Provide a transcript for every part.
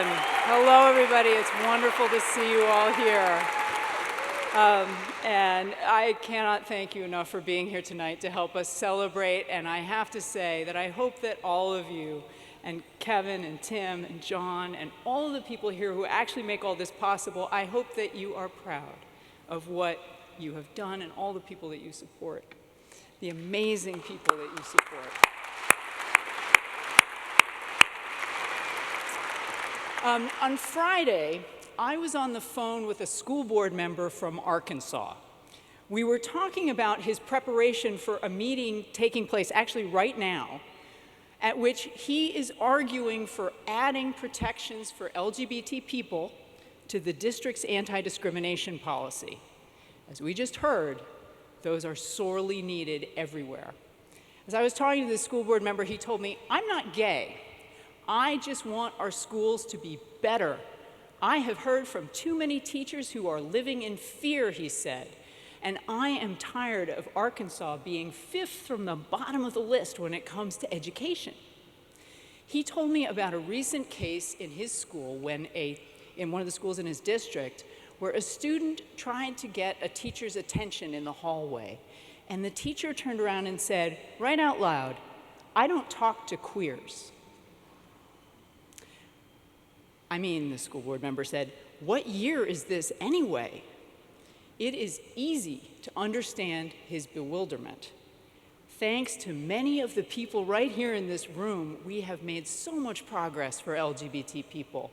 everyone. Hello, everybody. It's wonderful to see you all here. And I cannot thank you enough for being here tonight to help us celebrate. And I have to say that I hope that all of you, and Kevin and Tim and John and all of the people here who actually make all this possible, I hope that you are proud of what you have done and all the people that you support, the amazing people that you support. On Friday, I was on the phone with a school board member from Arkansas. We were talking about his preparation for a meeting taking place actually right now, at which he is arguing for adding protections for LGBT people to the district's anti-discrimination policy. As we just heard, those are sorely needed everywhere. As I was talking to this school board member, he told me, "I'm not gay. I just want our schools to be better. I have heard from too many teachers who are living in fear," he said, "and I am tired of Arkansas being fifth from the bottom of the list when it comes to education." He told me about a recent case in his school in one of the schools in his district where a student tried to get a teacher's attention in the hallway, and the teacher turned around and said, right out loud, "I don't talk to queers." I mean, the school board member said, "What year is this anyway?" It is easy to understand his bewilderment. Thanks to many of the people right here in this room, we have made so much progress for LGBT people.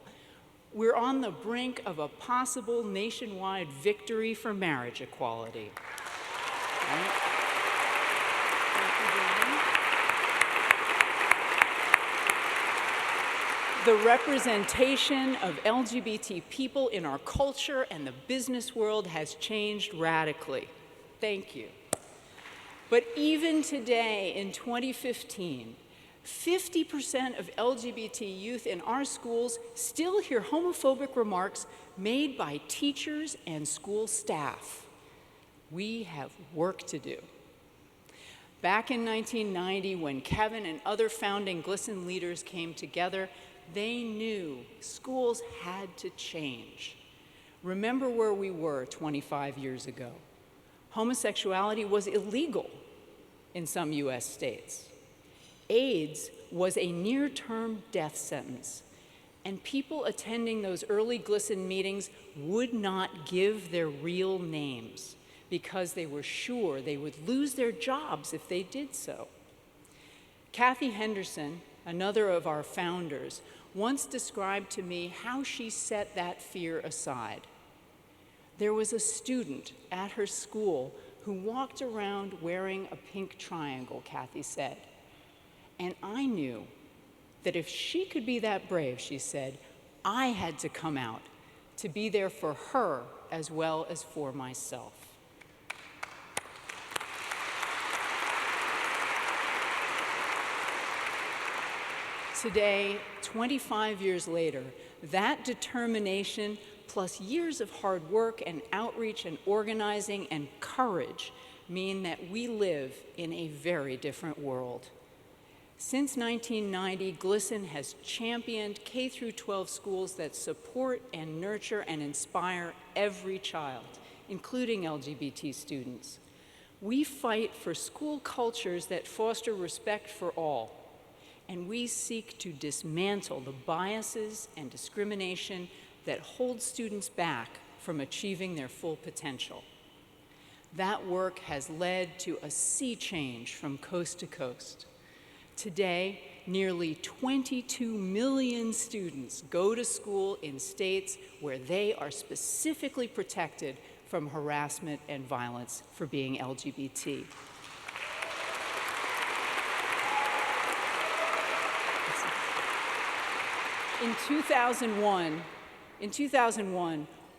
We're on the brink of a possible nationwide victory for marriage equality. Right? The representation of LGBT people in our culture and the business world has changed radically. Thank you. But even today, in 2015, 50% of LGBT youth in our schools still hear homophobic remarks made by teachers and school staff. We have work to do. Back in 1990, when Kevin and other founding GLSEN leaders came together, they knew schools had to change. Remember where we were 25 years ago. Homosexuality was illegal in some US states. AIDS was a near-term death sentence, and people attending those early GLSEN meetings would not give their real names because they were sure they would lose their jobs if they did so. Kathy Henderson, another of our founders, once described to me how she set that fear aside. There was a student at her school who walked around wearing a pink triangle, Kathy said. And I knew that if she could be that brave, she said, I had to come out to be there for her as well as for myself. Today, 25 years later, that determination plus years of hard work and outreach and organizing and courage mean that we live in a very different world. Since 1990, GLSEN has championed K-12 schools that support and nurture and inspire every child, including LGBT students. We fight for school cultures that foster respect for all, and we seek to dismantle the biases and discrimination that hold students back from achieving their full potential. That work has led to a sea change from coast to coast. Today, nearly 22 million students go to school in states where they are specifically protected from harassment and violence for being LGBT. In 2001,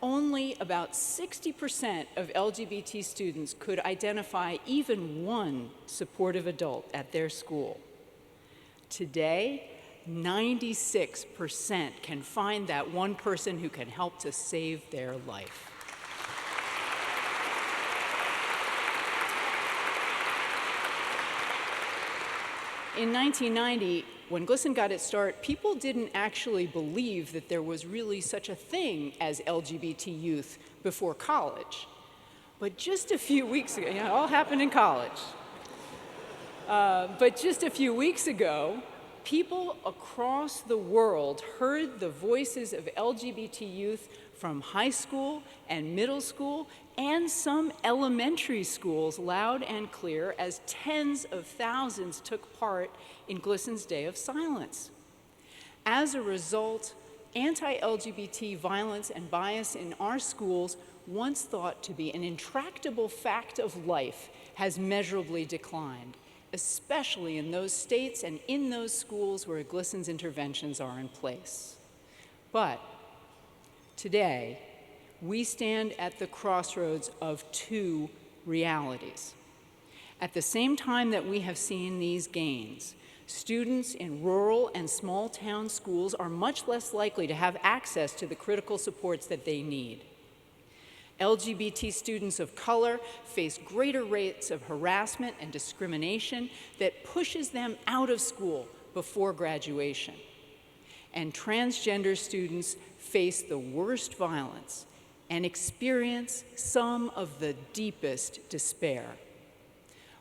only about 60% of LGBT students could identify even one supportive adult at their school. Today, 96% can find that one person who can help to save their life. In 1990, when GLSEN got its start, people didn't actually believe that there was really such a thing as LGBT youth before college. But just a few weeks ago, it all happened in college. But just a few weeks ago, people across the world heard the voices of LGBT youth from high school and middle school and some elementary schools loud and clear as tens of thousands took part in GLSEN's Day of Silence. As a result, anti-LGBT violence and bias in our schools, once thought to be an intractable fact of life, has measurably declined, especially in those states and in those schools where GLSEN's interventions are in place. But today, we stand at the crossroads of two realities. At the same time that we have seen these gains, students in rural and small town schools are much less likely to have access to the critical supports that they need. LGBT students of color face greater rates of harassment and discrimination that pushes them out of school before graduation. And transgender students face the worst violence and experience some of the deepest despair.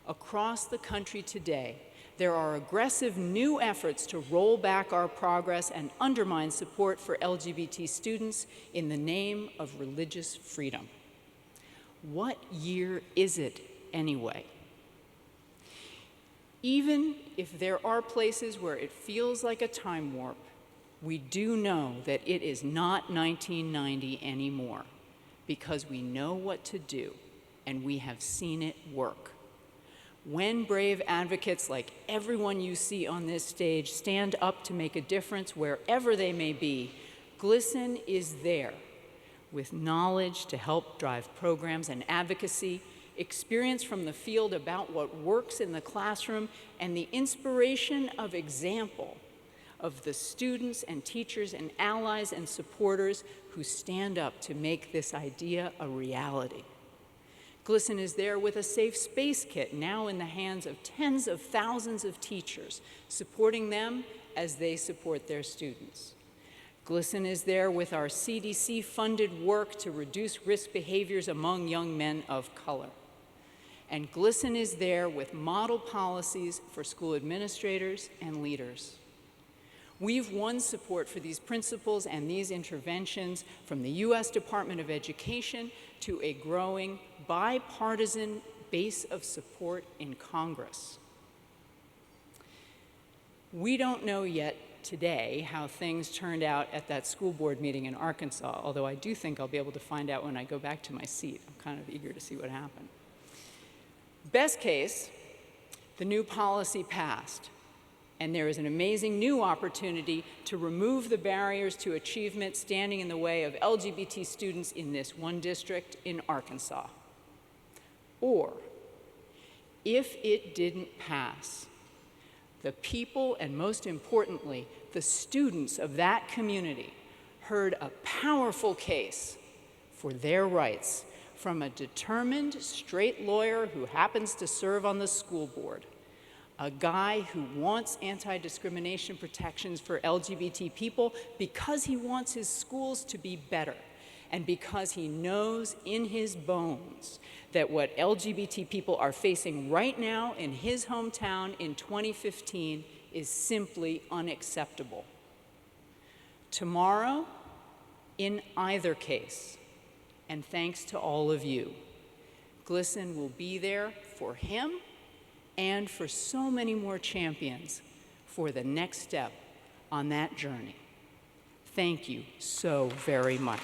Across the country today, there are aggressive new efforts to roll back our progress and undermine support for LGBT students in the name of religious freedom. What year is it anyway? Even if there are places where it feels like a time warp, we do know that it is not 1990 anymore, because we know what to do, and we have seen it work. When brave advocates like everyone you see on this stage stand up to make a difference wherever they may be, GLSEN is there with knowledge to help drive programs and advocacy, experience from the field about what works in the classroom, and the inspiration of example of the students and teachers and allies and supporters who stand up to make this idea a reality. GLSEN is there with a safe space kit now in the hands of tens of thousands of teachers, supporting them as they support their students. GLSEN is there with our CDC-funded work to reduce risk behaviors among young men of color. And GLSEN is there with model policies for school administrators and leaders. We've won support for these principles and these interventions from the U.S. Department of Education to a growing bipartisan base of support in Congress. We don't know yet today how things turned out at that school board meeting in Arkansas, although I do think I'll be able to find out when I go back to my seat. I'm kind of eager to see what happened. Best case, the new policy passed, and there is an amazing new opportunity to remove the barriers to achievement standing in the way of LGBT students in this one district in Arkansas. Or, if it didn't pass, the people, and most importantly, the students of that community, heard a powerful case for their rights from a determined, straight lawyer who happens to serve on the school board, a guy who wants anti-discrimination protections for LGBT people because he wants his schools to be better, and because he knows in his bones that what LGBT people are facing right now in his hometown in 2015 is simply unacceptable. Tomorrow, in either case, and thanks to all of you, GLSEN will be there for him and for so many more champions for the next step on that journey. Thank you so very much.